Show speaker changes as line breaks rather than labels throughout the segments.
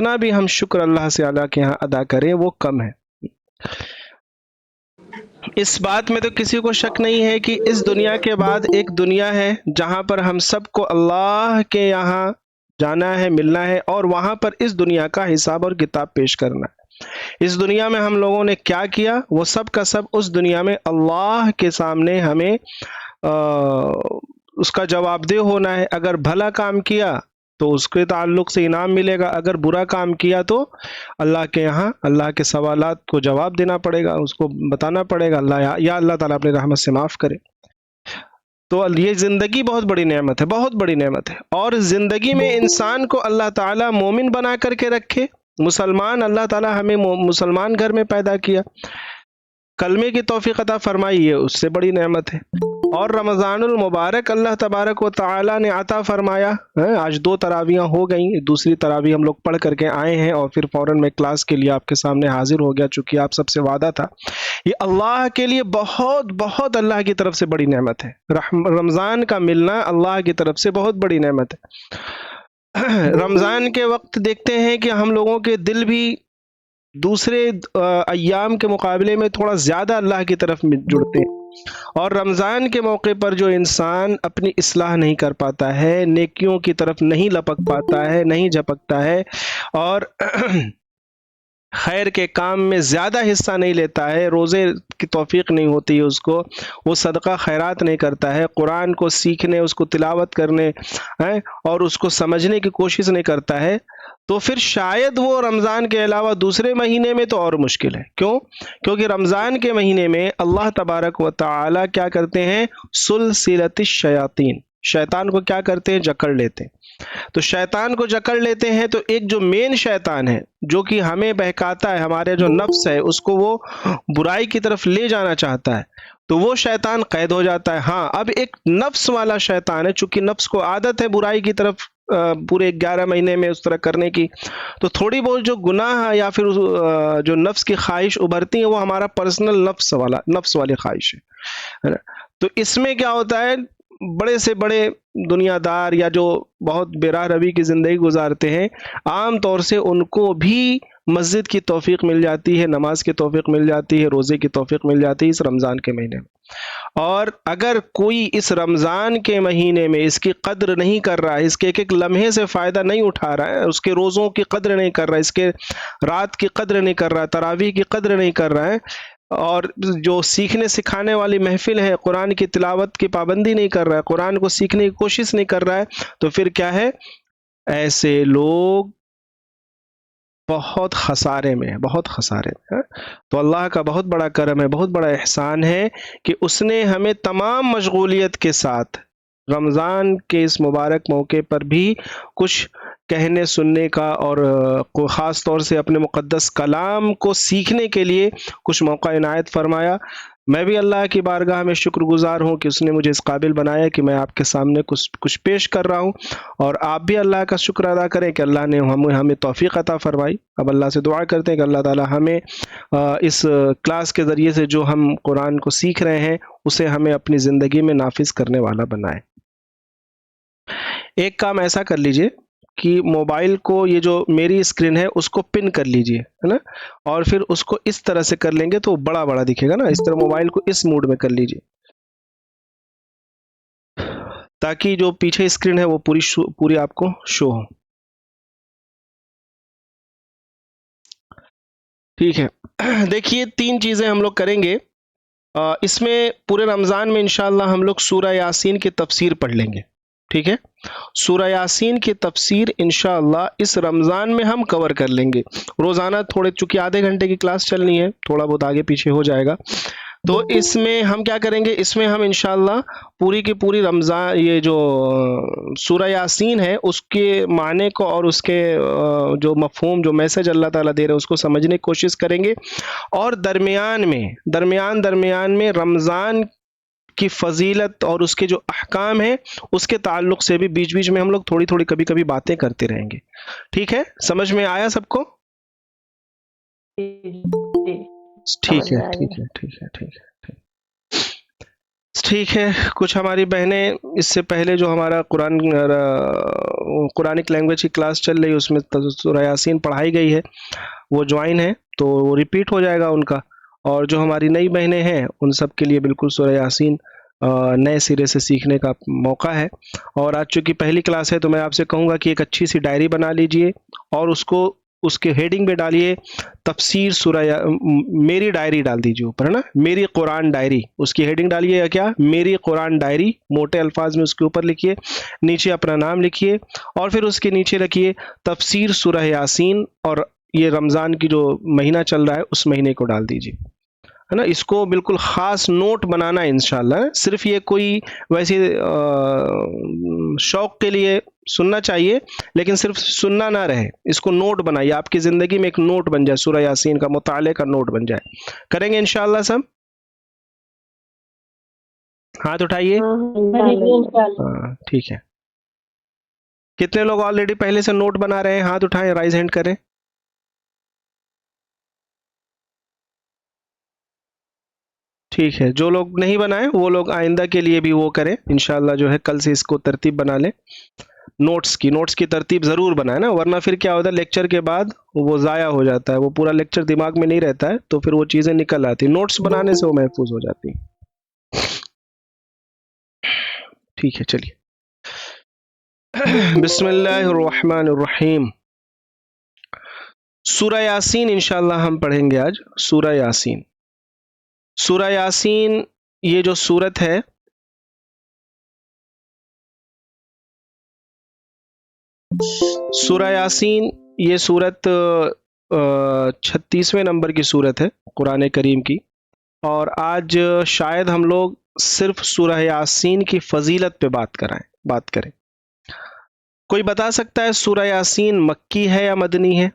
جتنا بھی ہم شکر اللہ سے اللہ کے یہاں ادا کریں وہ کم ہے۔ اس بات میں تو کسی کو شک نہیں ہے کہ اس دنیا کے بعد ایک دنیا ہے جہاں پر ہم سب کو اللہ کے یہاں جانا ہے، ملنا ہے، اور وہاں پر اس دنیا کا حساب اور کتاب پیش کرنا ہے۔ اس دنیا میں ہم لوگوں نے کیا کیا وہ سب کا سب اس دنیا میں اللہ کے سامنے ہمیں اس کا جواب دہ ہونا ہے۔ اگر بھلا کام کیا تو اس کے تعلق سے انعام ملے گا، اگر برا کام کیا تو اللہ کے یہاں اللہ کے سوالات کو جواب دینا پڑے گا، اس کو بتانا پڑے گا۔ یا اللہ تعالیٰ اپنی رحمت سے معاف کرے۔ تو یہ زندگی بہت بڑی نعمت ہے، بہت بڑی نعمت ہے، اور زندگی میں انسان کو اللہ تعالیٰ مومن بنا کر کے رکھے، مسلمان، اللہ تعالیٰ ہمیں مسلمان گھر میں پیدا کیا، کلمے کی توفیق عطا فرمائی، ہے اس سے بڑی نعمت ہے۔ اور رمضان المبارک اللہ تبارک و تعالیٰ نے عطا فرمایا۔ آج 2 تراویحیں ہو گئیں، دوسری تراویح ہم لوگ پڑھ کر کے آئے ہیں، اور پھر فوراً میں کلاس کے لیے آپ کے سامنے حاضر ہو گیا، چونکہ آپ سب سے وعدہ تھا۔ یہ اللہ کے لیے بہت بہت اللہ کی طرف سے بڑی نعمت ہے۔ رمضان کا ملنا اللہ کی طرف سے بہت بڑی نعمت ہے۔ رمضان کے وقت دیکھتے ہیں کہ ہم لوگوں کے دل بھی دوسرے ایام کے مقابلے میں تھوڑا زیادہ اللہ کی طرف جڑتے ہیں، اور رمضان کے موقع پر جو انسان اپنی اصلاح نہیں کر پاتا ہے، نیکیوں کی طرف نہیں لپک پاتا ہے، نہیں جھپکتا ہے، اور خیر کے کام میں زیادہ حصہ نہیں لیتا ہے، روزے کی توفیق نہیں ہوتی ہے اس کو، وہ صدقہ خیرات نہیں کرتا ہے، قرآن کو سیکھنے، اس کو تلاوت کرنے اور اس کو سمجھنے کی کوشش نہیں کرتا ہے، تو پھر شاید وہ رمضان کے علاوہ دوسرے مہینے میں تو اور مشکل ہے۔ کیوں؟ کیونکہ رمضان کے مہینے میں اللہ تبارک و تعالی کیا کرتے ہیں؟ سلسلۃ الشیاطین، شیطان کو کیا کرتے ہیں؟ جکڑ لیتے ہیں۔ تو شیطان کو جکڑ لیتے ہیں، تو ایک جو مین شیطان ہے جو کہ ہمیں بہکاتا ہے، ہمارے جو نفس ہے اس کو وہ برائی کی طرف لے جانا چاہتا ہے، تو وہ شیطان قید ہو جاتا ہے۔ ہاں، اب ایک نفس والا شیطان ہے، چونکہ نفس کو عادت ہے برائی کی طرف پورے 11 مہینے میں اس طرح کرنے کی، تو تھوڑی بہت جو گناہ ہے یا پھر جو نفس کی خواہش ابھرتی ہے وہ ہمارا پرسنل نفس والی خواہش ہے۔ تو اس میں کیا ہوتا ہے، بڑے سے بڑے دنیا دار یا جو بہت بے راہ روی کی زندگی گزارتے ہیں، عام طور سے ان کو بھی مسجد کی توفیق مل جاتی ہے، نماز کی توفیق مل جاتی ہے، روزے کی توفیق مل جاتی ہے اس رمضان کے مہینے میں۔ اور اگر کوئی اس رمضان کے مہینے میں اس کی قدر نہیں کر رہا ہے، اس کے ایک ایک لمحے سے فائدہ نہیں اٹھا رہا ہے، اس کے روزوں کی قدر نہیں کر رہا ہے، اس کے رات کی قدر نہیں کر رہا ہے، تراویح کی قدر نہیں کر رہا ہے، اور جو سیکھنے سکھانے والی محفل ہے قرآن کی تلاوت کی پابندی نہیں کر رہا ہے، قرآن کو سیکھنے کی کوشش نہیں کر رہا ہے، تو پھر کیا ہے؟ ایسے لوگ بہت خسارے میں ہیں، بہت خسارے میں ہیں۔ تو اللہ کا بہت بڑا کرم ہے، بہت بڑا احسان ہے کہ اس نے ہمیں تمام مشغولیت کے ساتھ رمضان کے اس مبارک موقع پر بھی کچھ کہنے سننے کا، اور خاص طور سے اپنے مقدس کلام کو سیکھنے کے لیے کچھ موقع عنایت فرمایا۔ میں بھی اللہ کی بارگاہ میں شکر گزار ہوں کہ اس نے مجھے اس قابل بنایا کہ میں آپ کے سامنے کچھ پیش کر رہا ہوں، اور آپ بھی اللہ کا شکر ادا کریں کہ اللہ نے ہمیں توفیق عطا فرمائی۔ اب اللہ سے دعا کرتے ہیں کہ اللہ تعالی ہمیں اس کلاس کے ذریعے سے جو ہم قرآن کو سیکھ رہے ہیں اسے ہمیں اپنی زندگی میں نافذ کرنے والا بنائے۔ ایک کام ایسا کر لیجئے کہ موبائل کو، یہ جو میری اسکرین ہے اس کو پن کر لیجئے، ہے نا، اور پھر اس کو اس طرح سے کر لیں گے تو بڑا بڑا دکھے گا نا، اس طرح موبائل کو اس موڈ میں کر لیجئے تاکہ جو پیچھے اسکرین ہے وہ پوری آپ کو شو ہو۔ ٹھیک ہے، دیکھیے 3 چیزیں ہم لوگ کریں گے اس میں پورے رمضان میں انشاءاللہ ہم لوگ سورہ یاسین کی تفسیر پڑھ لیں گے، ٹھیک ہے؟ سورہ یاسین کی تفسیر انشاءاللہ اس رمضان میں ہم کور کر لیں گے روزانہ، تھوڑے چونکہ آدھے گھنٹے کی کلاس چلنی ہے، تھوڑا بہت آگے پیچھے ہو جائے گا، تو اس میں ہم کیا کریں گے، اس میں ہم انشاءاللہ پوری کی پوری رمضان، یہ جو سورہ یاسین ہے اس کے معنی کو اور اس کے جو مفہوم، جو میسج اللہ تعالیٰ دے رہے ہیں اس کو سمجھنے کی کوشش کریں گے، اور درمیان میں رمضان کی فضیلت اور اس کے جو احکام ہیں اس کے تعلق سے بھی بیچ بیچ میں ہم لوگ تھوڑی تھوڑی کبھی کبھی باتیں کرتے رہیں گے۔ ٹھیک ہے، سمجھ میں آیا سب کو؟ ٹھیک ہے، ٹھیک ہے، ٹھیک ہے، ٹھیک ہے، ٹھیک ہے۔ ٹھیک ہے، کچھ ہماری بہنیں اس سے پہلے جو ہمارا قرآنک لینگویج کی کلاس چل رہی ہے اس میں سورہ یاسین پڑھائی گئی ہے، وہ جوائن ہے تو وہ ریپیٹ ہو جائے گا ان کا، اور جو ہماری نئی بہنیں ہیں ان سب کے لیے بالکل سورہ یاسین نئے سرے سے سیکھنے کا موقع ہے۔ اور آج چونکہ پہلی کلاس ہے تو میں آپ سے کہوں گا کہ ایک اچھی سی ڈائری بنا لیجئے اور اس کے ہیڈنگ پہ ڈالیے تفسیر میری ڈائری ڈال دیجیے اوپر، ہے نا، میری قرآن ڈائری، اس کی ہیڈنگ ڈالیے کیا، میری قرآن ڈائری، موٹے الفاظ میں اس کے اوپر لکھیے، نیچے اپنا نام لکھیے اور پھر اس کے نیچے رکھیے تفسیر سورہ یاسین، اور یہ رمضان کی جو مہینہ چل رہا ہے اس مہینے کو ڈال دیجیے، ہے نا۔ اس کو بالکل خاص نوٹ بنانا ہے انشاءاللہ، صرف یہ کوئی ویسے شوق کے لیے سننا چاہیے لیکن صرف سننا نہ رہے، اس کو نوٹ بنائیے، آپ کی زندگی میں ایک نوٹ بن جائے، سورہ یاسین کا مطالعے کا نوٹ بن جائے۔ کریں گے انشاءاللہ سب؟ ہاتھ اٹھائیے۔ ہاں ٹھیک ہے، کتنے لوگ آلریڈی پہلے سے نوٹ بنا رہے ہیں؟ ہاتھ اٹھائیں، رائز ہینڈ کریں۔ ٹھیک ہے، جو لوگ نہیں بنائے وہ لوگ آئندہ کے لیے بھی وہ کریں انشاءاللہ، جو ہے کل سے اس کو ترتیب بنا لیں، نوٹس کی ترتیب ضرور بنائیں نا، ورنہ پھر کیا ہوتا ہے لیکچر کے بعد وہ ضائع ہو جاتا ہے، وہ پورا لیکچر دماغ میں نہیں رہتا ہے تو پھر وہ چیزیں نکل آتی، نوٹس بنانے سے وہ محفوظ ہو جاتی۔ ٹھیک ہے چلیے، بسم اللہ الرحمن الرحیم۔ سورہ یاسین انشاءاللہ ہم پڑھیں گے آج، سورہ یاسین۔ سورہ یاسین یہ جو سورت ہے سورہ یاسین یہ سورت 36ویں نمبر کی سورت ہے قرآن کریم کی، اور آج شاید ہم لوگ صرف سورہ یاسین کی فضیلت پہ بات کریں۔ کوئی بتا سکتا ہے سورہ یاسین مکی ہے یا مدنی ہے؟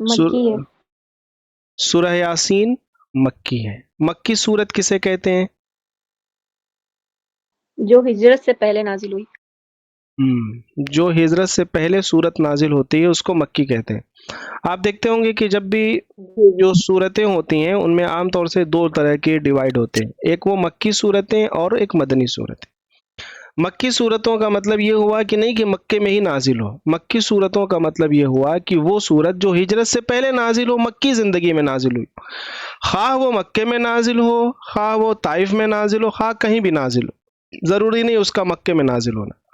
مکی ہے۔
سورہ یاسین مکی ہے۔ مکی سورت کسے کہتے ہیں؟
جو ہجرت سے پہلے نازل ہوئی۔
جو ہجرت سے پہلے سورت نازل ہوتی ہے اس کو مکی کہتے ہیں۔ آپ دیکھتے ہوں گے کہ جب بھی جو سورتیں ہوتی ہیں ان میں عام طور سے دو طرح کے ڈیوائیڈ ہوتے ہیں، ایک وہ مکی سورتیں اور ایک مدنی سورتیں۔ مکی صورتوں کا مطلب یہ ہوا کہ نہیں کہ مکے میں ہی نازل ہو، مکی صورتوں کا مطلب یہ ہوا کہ وہ صورت جو ہجرت سے پہلے نازل ہو، مکی زندگی میں نازل ہوئی، خواہ وہ مکے میں نازل ہو، خواہ وہ طائف میں نازل ہو، خواہ کہیں بھی نازل ہو، ضروری نہیں اس کا مکے میں نازل ہونا۔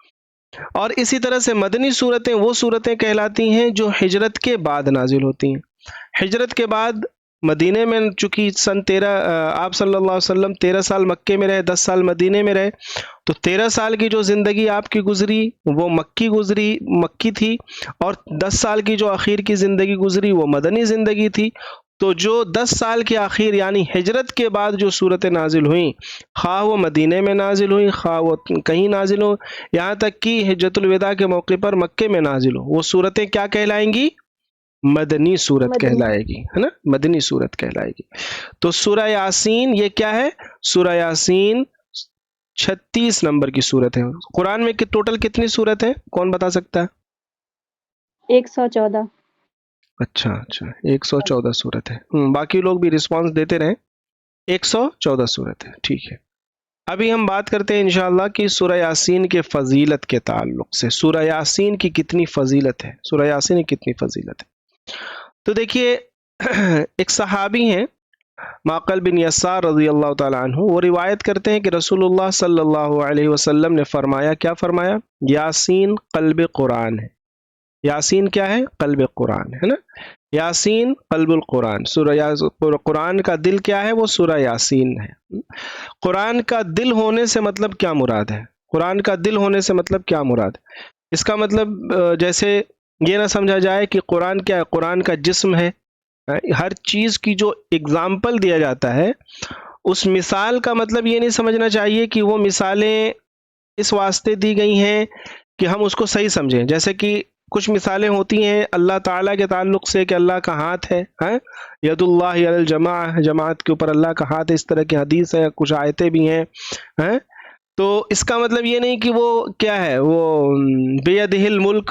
اور اسی طرح سے مدنی صورتیں وہ صورتیں کہلاتی ہیں جو ہجرت کے بعد نازل ہوتی ہیں۔ ہجرت کے بعد مدینے میں چونکہ آپ صلی اللہ علیہ وسلم 13 سال مکے میں رہے، 10 سال مدینے میں رہے، تو 13 سال کی جو زندگی آپ کی گزری وہ مکی تھی، اور 10 سال کی جو آخر کی زندگی گزری وہ مدنی زندگی تھی۔ تو جو 10 سال کے آخر یعنی ہجرت کے بعد جو صورتیں نازل ہوئیں، خواہ وہ مدینے میں نازل ہوئیں، خواہ وہ کہیں نازل ہو، یہاں تک کہ حجۃ الوداع کے موقع پر مکے میں نازل ہو، وہ صورتیں کیا کہلائیں گی؟ مدنی صورت کہلائے گی، ہے نا، مدنی صورت کہلائے گی۔ تو سورہ یاسین یہ کیا ہے؟ سورہ یاسین 36 نمبر کی صورت ہے۔ قرآن میں ٹوٹل کتنی صورت ہیں؟ کون بتا سکتا ہے؟
114۔
اچھا 114 صورت ہے۔ باقی لوگ بھی رسپانس دیتے رہیں، 114 صورت ہے، ٹھیک ہے۔ ابھی ہم بات کرتے ہیں انشاءاللہ کہ سورہ یاسین کے فضیلت کے تعلق سے، سورہ یاسین کی کتنی فضیلت ہے، سورہ یاسین کی کتنی فضیلت ہے۔ تو دیکھیے ایک صحابی ہیں معقل بن یسار رضی اللہ تعالی عنہ، وہ روایت کرتے ہیں کہ رسول اللہ صلی اللہ علیہ وسلم نے فرمایا، کیا فرمایا؟ یاسین قلب قرآن ہے۔ یاسین کیا ہے؟ قلب قرآن ہے نا، یاسین قلب القرآن، قرآن کا دل کیا ہے؟ وہ سورہ یاسین ہے۔ قرآن کا دل ہونے سے مطلب کیا مراد ہے؟ قرآن کا دل ہونے سے مطلب کیا مراد ہے؟ اس کا مطلب جیسے یہ نہ سمجھا جائے کہ قرآن کیا ہے، قرآن کا جسم ہے۔ ہر چیز کی جو اگزامپل دیا جاتا ہے اس مثال کا مطلب یہ نہیں سمجھنا چاہیے کہ وہ مثالیں اس واسطے دی گئی ہیں کہ ہم اس کو صحیح سمجھیں، جیسے کہ کچھ مثالیں ہوتی ہیں اللہ تعالیٰ کے تعلق سے کہ اللہ کا ہاتھ ہے، ید اللہ علی الجماع، جماعت کے اوپر اللہ کا ہاتھ ہے، اس طرح کی حدیث ہے، کچھ آیتیں بھی ہیں۔ تو اس کا مطلب یہ نہیں کہ وہ کیا ہے، وہ بیدہ الملک،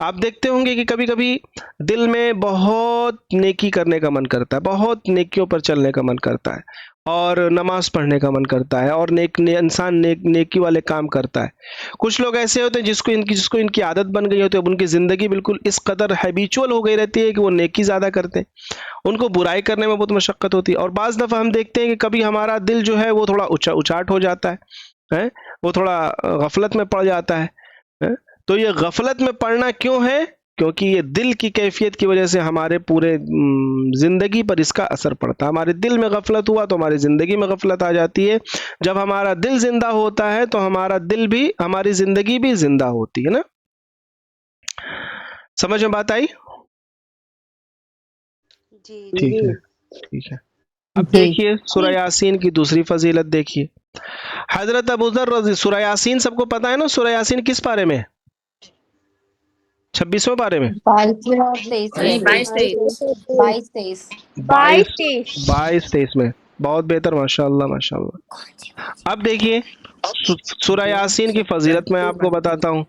آپ دیکھتے ہوں گے کہ کبھی کبھی دل میں بہت نیکی کرنے کا من کرتا ہے، بہت نیکیوں پر چلنے کا من کرتا ہے، اور نماز پڑھنے کا من کرتا ہے، اور انسان نیکی والے کام کرتا ہے. کچھ لوگ ایسے ہوتے ہیں جس کو ان کی عادت بن گئی ہوتی ہے، اب ان کی زندگی بالکل اس قدر ہیبیچول ہو گئی رہتی ہے کہ وہ نیکی زیادہ کرتے ہیں، ان کو برائی کرنے میں بہت مشقت ہوتی ہے. اور بعض دفعہ ہم دیکھتے ہیں کہ کبھی ہمارا دل جو ہے وہ تھوڑا اچاٹ ہو جاتا ہے، وہ تھوڑا غفلت میں پڑ جاتا ہے. تو یہ غفلت میں پڑنا کیوں ہے؟ کیونکہ یہ دل کی کیفیت کی وجہ سے ہمارے پورے زندگی پر اس کا اثر پڑتا ہے. ہمارے دل میں غفلت ہوا تو ہماری زندگی میں غفلت آ جاتی ہے. جب ہمارا دل زندہ ہوتا ہے تو ہمارا دل بھی، ہماری زندگی بھی زندہ ہوتی ہے نا. سمجھ میں بات آئی؟
جی
ٹھیک ہے، ٹھیک ہے. اب دیکھیے سورہ یاسین کی دوسری فضیلت دیکھیے. حضرت ابو ذر رضی، سورہ یاسین سب کو پتا ہے نا؟ سورہ یاسین کس پارے میں؟ 26ویں پارے میں، 22-23 میں. بہت بہتر، ماشاء اللہ ماشاء اللہ. اب دیکھیے سورہ یاسین کی فضیلت میں آپ کو بتاتا ہوں.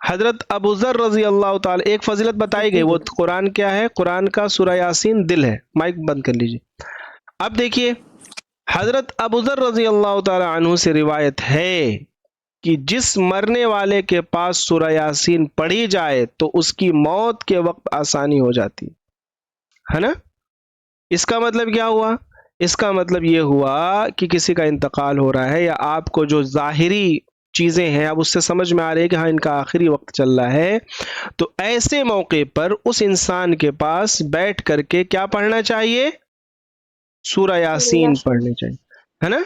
حضرت ابو ذر رضی اللہ تعالی، ایک فضیلت بتائی گئی، وہ قرآن کیا ہے؟ قرآن کا سورہ یاسین دل ہے. مائک بند کر لیجیے. اب دیکھیے حضرت ابو ذر رضی اللہ تعالی عنہ سے روایت ہے کہ جس مرنے والے کے پاس سورہ یاسین پڑھی جائے تو اس کی موت کے وقت آسانی ہو جاتی ہے نا. اس کا مطلب کیا ہوا؟ اس کا مطلب یہ ہوا کہ کسی کا انتقال ہو رہا ہے، یا آپ کو جو ظاہری چیزیں ہیں اب اس سے سمجھ میں آ رہی ہے کہ ہاں ان کا آخری وقت چل رہا ہے، تو ایسے موقع پر اس انسان کے پاس بیٹھ کر کے کیا پڑھنا چاہیے؟ سورہ یاسین پڑھنی چاہیے، ہے نا.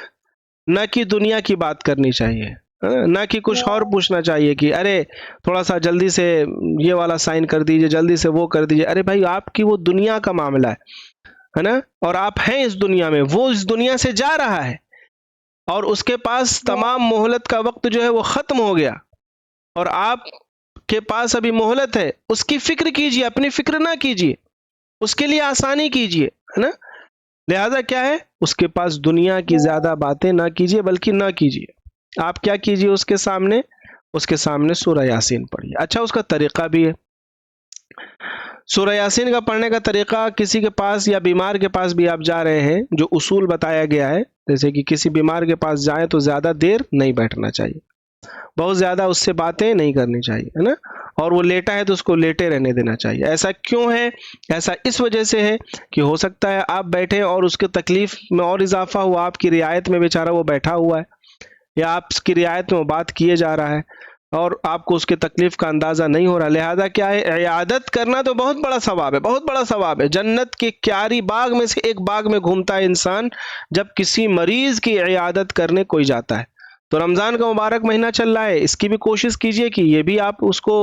نہ کہ دنیا کی بات کرنی چاہیے، نہ کہ کچھ اور پوچھنا چاہیے کہ ارے تھوڑا سا جلدی سے یہ والا سائن کر دیجئے، جلدی سے وہ کر دیجئے. ارے بھائی آپ کی وہ دنیا کا معاملہ ہے نا، اور آپ ہیں اس دنیا میں، وہ اس دنیا سے جا رہا ہے اور اس کے پاس تمام مہلت کا وقت جو ہے وہ ختم ہو گیا، اور آپ کے پاس ابھی مہلت ہے. اس کی فکر کیجئے، اپنی فکر نہ کیجئے، اس کے لیے آسانی کیجئے، ہے نا. لہذا کیا ہے؟ اس کے پاس دنیا کی زیادہ باتیں نہ کیجئے، بلکہ نہ کیجئے. آپ کیا کیجئے؟ اس کے سامنے سورہ یاسین پڑھیے. اچھا، اس کا طریقہ بھی ہے. سورہ یاسین کا پڑھنے کا طریقہ، کسی کے پاس یا بیمار کے پاس بھی آپ جا رہے ہیں، جو اصول بتایا گیا ہے، جیسے کہ کسی بیمار کے پاس جائیں تو زیادہ دیر نہیں بیٹھنا چاہیے، بہت زیادہ اس سے باتیں نہیں کرنی چاہیے، ہے نا. اور وہ لیٹا ہے تو اس کو لیٹے رہنے دینا چاہیے. ایسا کیوں ہے؟ ایسا اس وجہ سے ہے کہ ہو سکتا ہے آپ بیٹھے اور اس کے تکلیف میں اور اضافہ ہوا، آپ کی رعایت میں بیچارہ وہ بیٹھا ہوا ہے، یا آپ کی رعایت میں وہ بات کیے جا رہا ہے اور آپ کو اس کے تکلیف کا اندازہ نہیں ہو رہا. لہذا کیا ہے؟ عیادت کرنا تو بہت بڑا ثواب ہے، بہت بڑا ثواب ہے. جنت کے کیاری باغ میں سے ایک باغ میں گھومتا ہے انسان جب کسی مریض کی عیادت کرنے کوئی جاتا ہے. تو رمضان کا مبارک مہینہ چل رہا ہے، اس کی بھی کوشش کیجئے کہ یہ بھی آپ اس کو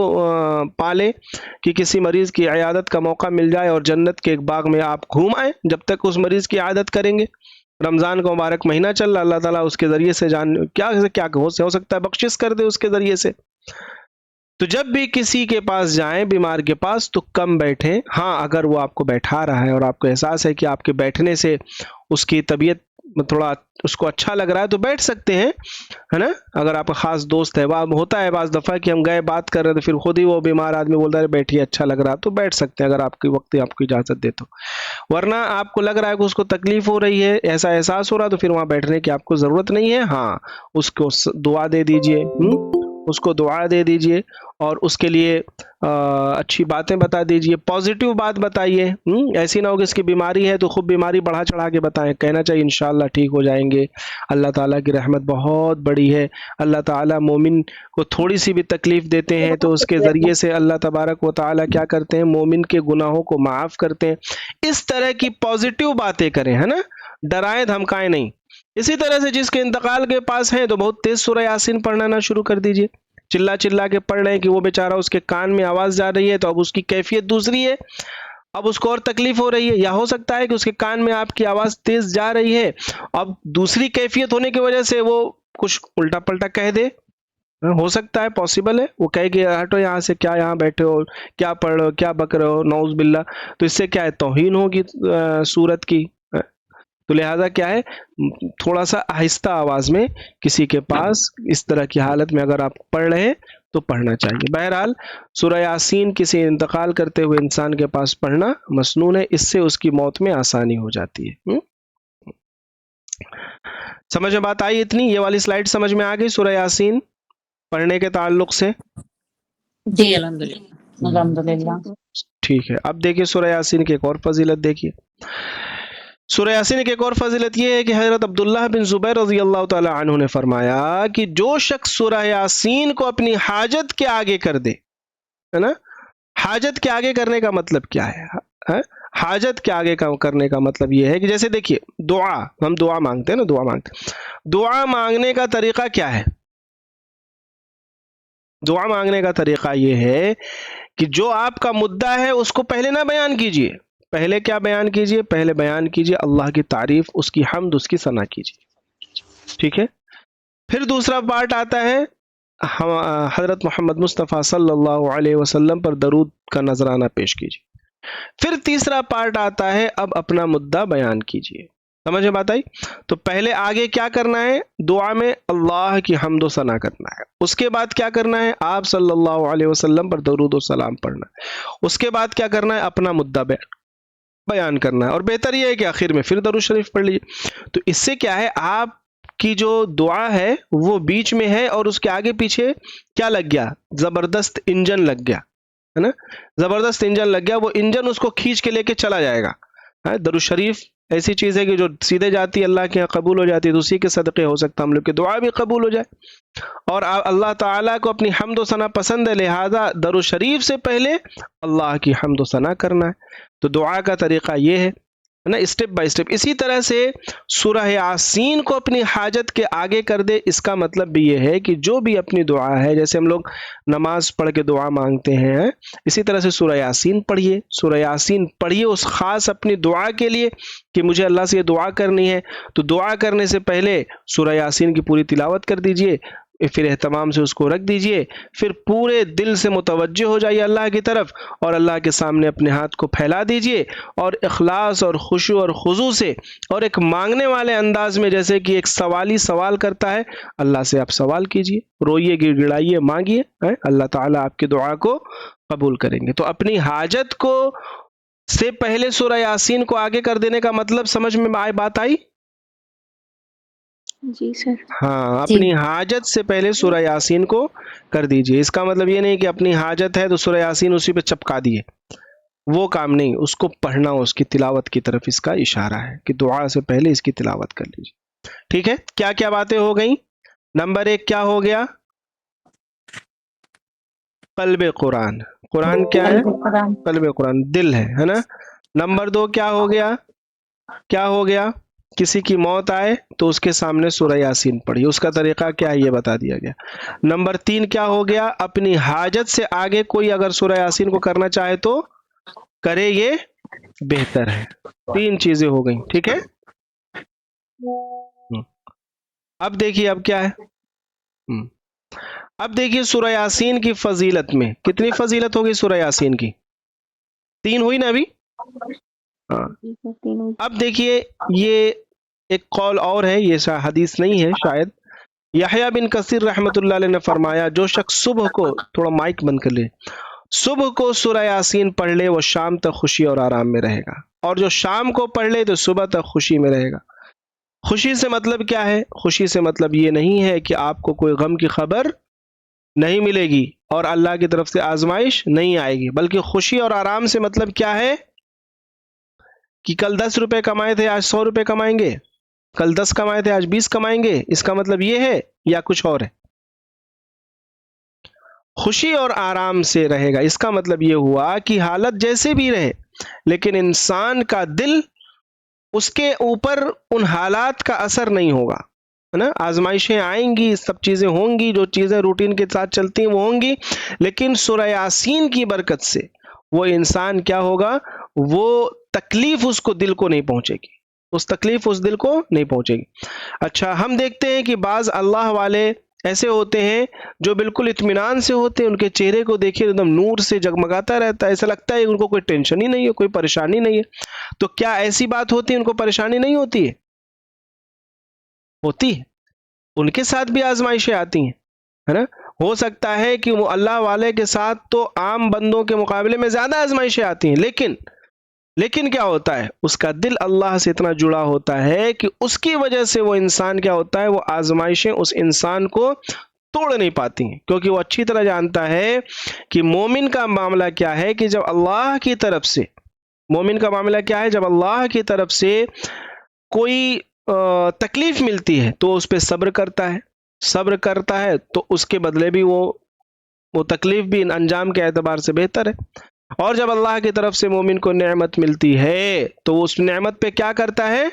پالیں کہ کسی مریض کی عیادت کا موقع مل جائے اور جنت کے ایک باغ میں آپ گھوم آئیں جب تک اس مریض کی عیادت کریں گے. رمضان کا مبارک مہینہ چل رہا، اللہ تعالیٰ اس کے ذریعے سے کیا ہو سکتا ہے بخشش کر دے اس کے ذریعے سے. تو جب بھی کسی کے پاس جائیں، بیمار کے پاس، تو کم بیٹھیں. ہاں اگر وہ آپ کو بیٹھا رہا ہے اور آپ کو احساس ہے کہ آپ کے بیٹھنے سے اس کی طبیعت تھوڑا اس کو اچھا لگ رہا ہے تو بیٹھ سکتے ہیں، ہے نا. اگر آپ کا خاص دوست ہے، وہ ہوتا ہے بعض دفعہ کہ ہم گئے بات کر رہے تو پھر خود ہی وہ بیمار آدمی بولتا ہے بیٹھیے اچھا لگ رہا، تو بیٹھ سکتے ہیں اگر آپ کی وقت آپ کو اجازت دے تو. ورنہ آپ کو لگ رہا ہے کہ اس کو تکلیف ہو رہی ہے، ایسا احساس ہو رہا، تو پھر وہاں بیٹھنے کی آپ کو ضرورت نہیں ہے. ہاں اس کو دعا دے دیجئے، اس کو دعا دے دیجئے اور اس کے لیے اچھی باتیں بتا دیجئے، پازیٹیو بات بتائیے. ایسی نہ ہو کہ اس کی بیماری ہے تو خوب بیماری بڑھا چڑھا کے بتائیں. کہنا چاہیے انشاءاللہ ٹھیک ہو جائیں گے، اللہ تعالیٰ کی رحمت بہت بڑی ہے. اللہ تعالیٰ مومن کو تھوڑی سی بھی تکلیف دیتے ہیں تو اس کے ذریعے سے اللہ تبارک و تعالیٰ کیا کرتے ہیں؟ مومن کے گناہوں کو معاف کرتے ہیں. اس طرح کی پازیٹیو باتیں کریں، ہے نا، ڈرائیں دھمکائیں نہیں. اسی طرح سے جس کے انتقال کے پاس ہیں تو بہت تیز سورہ یاسین پڑھنا نہ شروع کر دیجئے. چلا چلا کے پڑھ رہے ہیں کہ وہ بیچارہ اس کے کان میں آواز جا رہی ہے تو اب اس کی کیفیت دوسری ہے، اب اس کو اور تکلیف ہو رہی ہے. یا ہو سکتا ہے کہ اس کے کان میں آپ کی آواز تیز جا رہی ہے، اب دوسری کیفیت ہونے کی وجہ سے وہ کچھ الٹا پلٹا کہہ دے. ہو سکتا ہے، پاسبل ہے، وہ کہے کہ ہٹو یہاں سے، کیا یہاں بیٹھے ہو، کیا پڑھ رہے ہو، کیا بک رہے ہو، نعوذ باللہ. تو اس سے کیا ہے؟ توہین ہوگی سورت کی. تو لہذا کیا ہے؟ تھوڑا سا آہستہ آواز میں کسی کے پاس اس طرح کی حالت میں اگر آپ پڑھ رہے ہیں تو پڑھنا چاہیے. بہرحال سورہ یاسین کسی انتقال کرتے ہوئے انسان کے پاس پڑھنا مسنون ہے، اس سے اس کی موت میں آسانی ہو جاتی ہے. سمجھ میں بات آئی اتنی؟ یہ والی سلائیڈ سمجھ میں آ گئی سورہ یاسین پڑھنے کے تعلق سے؟
جی الحمدللہ.
الحمدللہ.
ٹھیک ہے. اب دیکھیے سورہ یاسین کی ایک اور فضیلت دیکھیے. سورہ یاسین کی ایک اور فضیلت یہ ہے کہ حضرت عبداللہ بن زبیر رضی اللہ تعالی عنہ نے فرمایا کہ جو شخص سورہ یاسین کو اپنی حاجت کے آگے کر دے، ہے نا، حاجت کے آگے کرنے کا مطلب کیا ہے؟ حاجت کے آگے کرنے کا مطلب یہ ہے کہ جیسے دیکھیے دعا، ہم دعا مانگتے ہیں نا، دعا مانگنے کا طریقہ کیا ہے؟ دعا مانگنے کا طریقہ یہ ہے کہ جو آپ کا مدعا ہے اس کو پہلے نہ بیان کیجئے. پہلے کیا بیان کیجئے؟ پہلے بیان کیجئے اللہ کی تعریف، اس کی حمد، اس کی ثنا کیجئے. ٹھیک ہے. پھر دوسرا پارٹ آتا ہے حضرت محمد مصطفیٰ صلی اللہ علیہ وسلم پر درود کا نذرانہ پیش کیجئے. پھر تیسرا پارٹ آتا ہے اب اپنا مدعا بیان کیجئے. سمجھ میں بات آئی؟ تو پہلے آگے کیا کرنا ہے؟ دعا میں اللہ کی حمد و ثنا کرنا ہے. اس کے بعد کیا کرنا ہے؟ آپ صلی اللہ علیہ وسلم پر درود و سلام پڑھنا ہے. اس کے بعد کیا کرنا ہے؟ اپنا مدعا بیان کرنا ہے. اور بہتر یہ ہے کہ آخر میں پھر درود شریف پڑھ لیجیے. تو اس سے کیا ہے، آپ کی جو دعا ہے وہ بیچ میں ہے اور اس کے آگے پیچھے کیا لگ گیا؟ زبردست انجن لگ گیا، ہے نا، زبردست انجن لگ گیا. وہ انجن اس کو کھینچ کے لے کے چلا جائے گا. درود شریف ایسی چیز ہے کہ جو سیدھے جاتی ہے اللہ کے یہاں قبول ہو جاتی ہے، تو اسی کے صدقے ہو سکتا ہے ہم لوگ کی دعا بھی قبول ہو جائے. اور اللہ تعالیٰ کو اپنی حمد و ثنا پسند ہے، لہذا درود شریف سے پہلے اللہ کی حمد و ثنا کرنا ہے. تو دعا کا طریقہ یہ ہے نا، اسٹیپ بائی اسٹیپ. اسی طرح سے سورہ یاسین کو اپنی حاجت کے آگے کر دے، اس کا مطلب بھی یہ ہے کہ جو بھی اپنی دعا ہے، جیسے ہم لوگ نماز پڑھ کے دعا مانگتے ہیں، اسی طرح سے سورہ یاسین پڑھیے. سورہ یاسین پڑھیے اس خاص اپنی دعا کے لیے کہ مجھے اللہ سے یہ دعا کرنی ہے. تو دعا کرنے سے پہلے سورہ یاسین کی پوری تلاوت کر دیجئے، پھر اہتمام سے اس کو رکھ دیجئے، پھر پورے دل سے متوجہ ہو جائیے اللہ کی طرف اور اللہ کے سامنے اپنے ہاتھ کو پھیلا دیجئے اور اخلاص اور خشوع اور خضوع سے اور ایک مانگنے والے انداز میں، جیسے کہ ایک سوالی سوال کرتا ہے، اللہ سے آپ سوال کیجئے، روئیے، گڑ گڑائیے، مانگیے، اللہ تعالیٰ آپ کی دعا کو قبول کریں گے. تو اپنی حاجت کو سے پہلے سورہ یاسین کو آگے کر دینے کا مطلب سمجھ میں بات آئی؟
جی سر.
ہاں، اپنی حاجت سے پہلے سورہ یاسین کو کر دیجئے. اس کا مطلب یہ نہیں کہ اپنی حاجت ہے تو سورہ یاسین اسی پہ چپکا دیے، وہ کام نہیں. اس کو پڑھنا، اس کی تلاوت کی طرف اس کا اشارہ ہے کہ دعا سے پہلے اس کی تلاوت کر لیجئے. ٹھیک ہے. کیا کیا باتیں ہو گئیں؟ نمبر 1 کیا ہو گیا؟ قلب قرآن. قرآن کیا ہے؟ قلب قرآن، دل ہے نا. نمبر 2 کیا ہو گیا؟ کیا ہو گیا؟ کسی کی موت آئے تو اس کے سامنے سورہ یاسین پڑھیے. اس کا طریقہ کیا ہے یہ بتا دیا گیا. نمبر 3 کیا ہو گیا؟ اپنی حاجت سے آگے کوئی اگر سورہ یاسین کو کرنا چاہے تو کرے، یہ بہتر ہے. 3 چیزیں ہو گئیں. ٹھیک ہے. اب دیکھیے اب کیا ہے. اب دیکھیے سورہ یاسین کی فضیلت میں کتنی فضیلت ہوگی سورہ یاسین کی؟ 3 ہوئی نا ابھی. ہاں. اب دیکھیے یہ ایک قول اور ہے، یہ حدیث نہیں ہے شاید. یحییٰ بن کثیر رحمۃ اللہ علیہ نے فرمایا جو شخص صبح کو، تھوڑا مائک بند کر لے، صبح کو سورہ یاسین پڑھ لے وہ شام تک خوشی اور آرام میں رہے گا، اور جو شام کو پڑھ لے تو صبح تک خوشی میں رہے گا. خوشی سے مطلب کیا ہے؟ خوشی سے مطلب یہ نہیں ہے کہ آپ کو کوئی غم کی خبر نہیں ملے گی اور اللہ کی طرف سے آزمائش نہیں آئے گی، بلکہ خوشی اور آرام سے مطلب کیا ہے کہ کل 10 روپے کمائے تھے آج 100 روپے کمائیں گے، کل 10 کمائے تھے آج 20 کمائیں گے. اس کا مطلب یہ ہے یا کچھ اور ہے؟ خوشی اور آرام سے رہے گا، اس کا مطلب یہ ہوا کہ حالت جیسے بھی رہے لیکن انسان کا دل، اس کے اوپر ان حالات کا اثر نہیں ہوگا، ہے نا. آزمائشیں آئیں گی، سب چیزیں ہوں گی، جو چیزیں روٹین کے ساتھ چلتی ہیں وہ ہوں گی، لیکن سورہ یاسین کی برکت سے وہ انسان کیا ہوگا، وہ تکلیف اس کو دل کو نہیں پہنچے گی، اس تکلیف اس دل کو نہیں پہنچے گی. اچھا، ہم دیکھتے ہیں کہ بعض اللہ والے ایسے ہوتے ہیں جو بالکل اطمینان سے ہوتے ہیں، ان کے چہرے کو دیکھیں ایک دم نور سے جگمگاتا رہتا ہے، ایسا لگتا ہے ان کو کوئی ٹینشن ہی نہیں ہے، کوئی پریشانی نہیں ہے. تو کیا ایسی بات ہوتی ہے ان کو پریشانی نہیں ہوتی ہے؟ ہوتی ہے. ان کے ساتھ بھی آزمائشیں آتی ہیں، ہے نا. ہو سکتا ہے کہ وہ اللہ والے کے ساتھ تو عام بندوں کے مقابلے میں زیادہ آزمائشیں آتی ہیں، لیکن کیا ہوتا ہے، اس کا دل اللہ سے اتنا جڑا ہوتا ہے کہ اس کی وجہ سے وہ انسان کیا ہوتا ہے، وہ آزمائشیں اس انسان کو توڑ نہیں پاتی ہیں، کیونکہ وہ اچھی طرح جانتا ہے کہ مومن کا معاملہ کیا ہے، کہ جب اللہ کی طرف سے مومن کا معاملہ کیا ہے، جب اللہ کی طرف سے کوئی تکلیف ملتی ہے تو اس پہ صبر کرتا ہے تو اس کے بدلے بھی وہ تکلیف بھی انجام کے اعتبار سے بہتر ہے، اور جب اللہ کی طرف سے مومن کو نعمت ملتی ہے تو وہ اس نعمت پہ کیا کرتا ہے،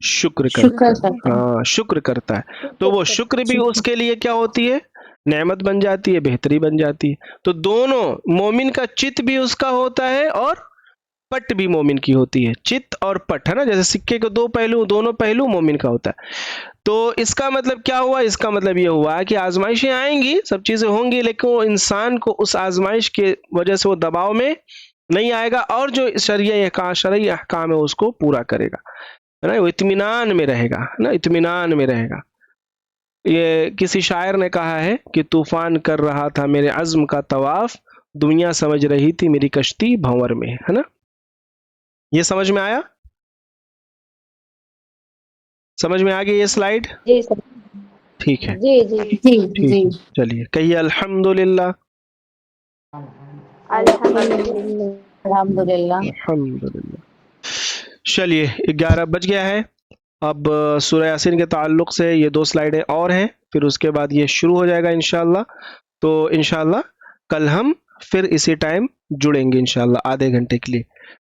شکر کرتا ہے، ہاں شکر کرتا ہے، تو وہ شکر بھی اس کے لیے کیا ہوتی ہے، نعمت بن جاتی ہے، بہتری بن جاتی ہے۔ تو دونوں، مومن کا چت بھی اس کا ہوتا ہے اور پٹ بھی مومن کی ہوتی ہے، چت اور پٹ، ہے نا، جیسے سکے کے دو پہلو، دونوں پہلو مومن کا ہوتا ہے۔ تو اس کا مطلب کیا ہوا، اس کا مطلب یہ ہوا کہ آزمائشیں آئیں گی، سب چیزیں ہوں گی، لیکن وہ انسان کو اس آزمائش کی وجہ سے وہ دباؤ میں نہیں آئے گا، اور جو شرعی احکام ہے اس کو پورا کرے گا، ہے نا، وہ اطمینان میں رہے گا، ہے نا، اطمینان میں رہے گا۔ یہ کسی شاعر نے کہا ہے کہ طوفان کر رہا تھا میرے عزم کا طواف، دنیا سمجھ رہی تھی میری کشتی بھنور میں، ہے نا۔ یہ سمجھ میں آیا، سمجھ میں آ گئی یہ سلائیڈ؟
جی سر،
ٹھیک ہے،
جی جی
جی
ٹھیک
جی
ہے، چلیے کہیے الحمدللہ،
الحمدللہ۔
الحمدللہ۔
الحمدللہ۔ چلیے 11 بج گیا ہے، اب سورہ یاسین کے تعلق سے یہ 2 سلائیڈیں اور ہیں، پھر اس کے بعد یہ شروع ہو جائے گا انشاءاللہ۔ تو انشاءاللہ کل ہم پھر اسی ٹائم جڑیں گے انشاءاللہ آدھے گھنٹے کے لیے۔